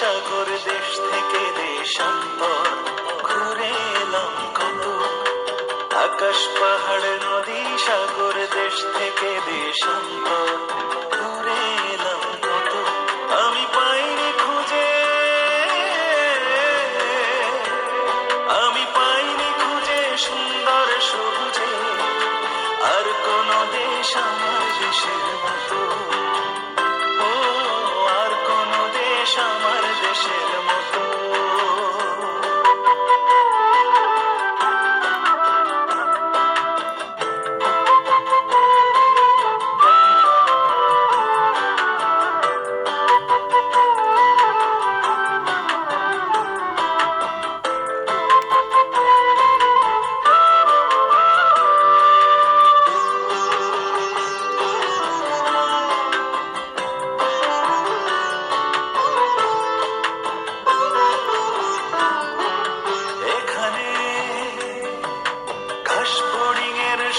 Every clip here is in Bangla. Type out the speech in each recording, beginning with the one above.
সাগর দেশ থেকে দেশান্তর ঘুরে এলাম কত। আকাশ পাহাড় নদী সাগর দেশ থেকে দেশান্তর ঘুরে এলাম কত। আমি পাইনি খুঁজে, আমি পাইনি খুঁজে সুন্দর সবুজে আর কোন দেশ আমার দেশের মতো। ও আর কোন দেশ আমার দেশের মতো।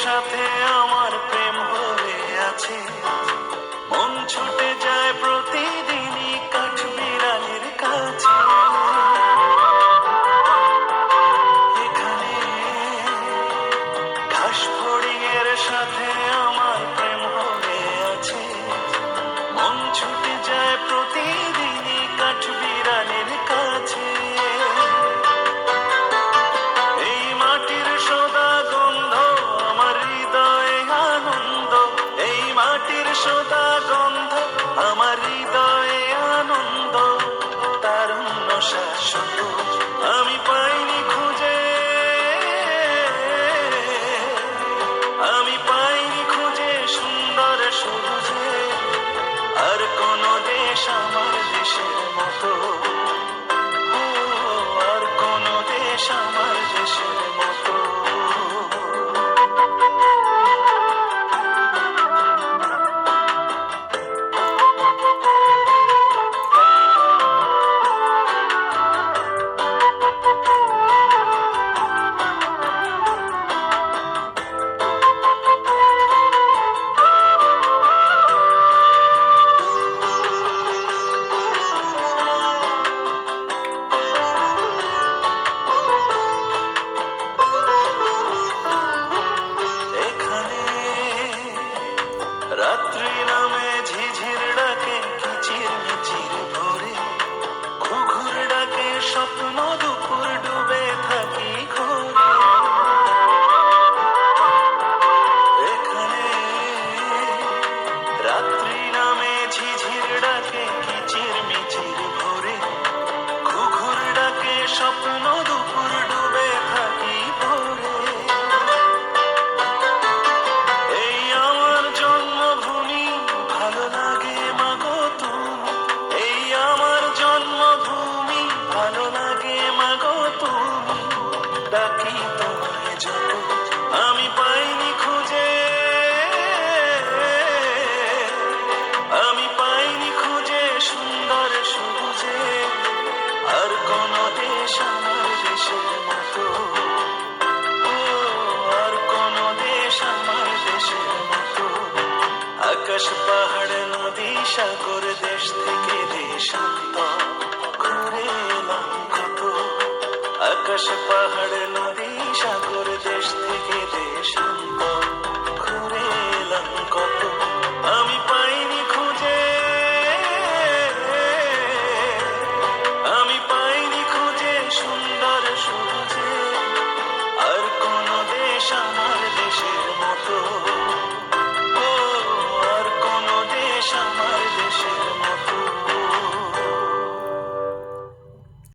সাথে আমার প্রেম হয়ে আছে, মন ছুটে যায় প্রতিদিনই কাঠবিড়ালির কাছে। এখানে ঘাস ফড়িংয়ের সাথে আমার প্রেম হয়ে আছে, মন ছুটে যায় প্রতিদিনই কাঠবিড়ালির কাছে। এই মাটির সদা গন্ধ আমার হৃদয়ে আনন্দ, এই মাটির সদা গন্ধ আমার হৃদয়ে আনন্দ, তারুণ্য শাশ্বত আমি পাইনি খুঁজে, আমি পাইনি খুঁজে সুন্দর সবুজে আর কোন দেশ আমার দেশের মতো। ও আর কোন দেশ আমার দেশের মতো। রাত্রি নামে ঝিঝির ডাকে কিচির মিচির ভোরে, ঘুঘুর ডাকে স্বপ্ন দুপুর ডুবে থাকি ঘোরে। এখানে রাত্রি নামে ঝিঝির ডাকে কিচির মিচির ভোরে, ঘুঘুর ডাকে স্বপ্ন দুপুর ডুবে থাকি ভোরে। ভালো লাগে মাগো তুমি, এই আমার জন্মভূমি, ভালো লাগে মাগো তুমি, ডাকি তোমায় যত আমি পাইনি খুঁজে, আমি পাইনি খুঁজে সুন্দর সবুজে আর কোন দেশ আমার দেশের মতো। ও আর কোন দেশ আমার দেশের মতো। আকাশ পাহাড় নদী সাগর দেশ থেকে দেশান্তর ঘুরে এলাম কত। আকাশ পাহাড় নদী সাগর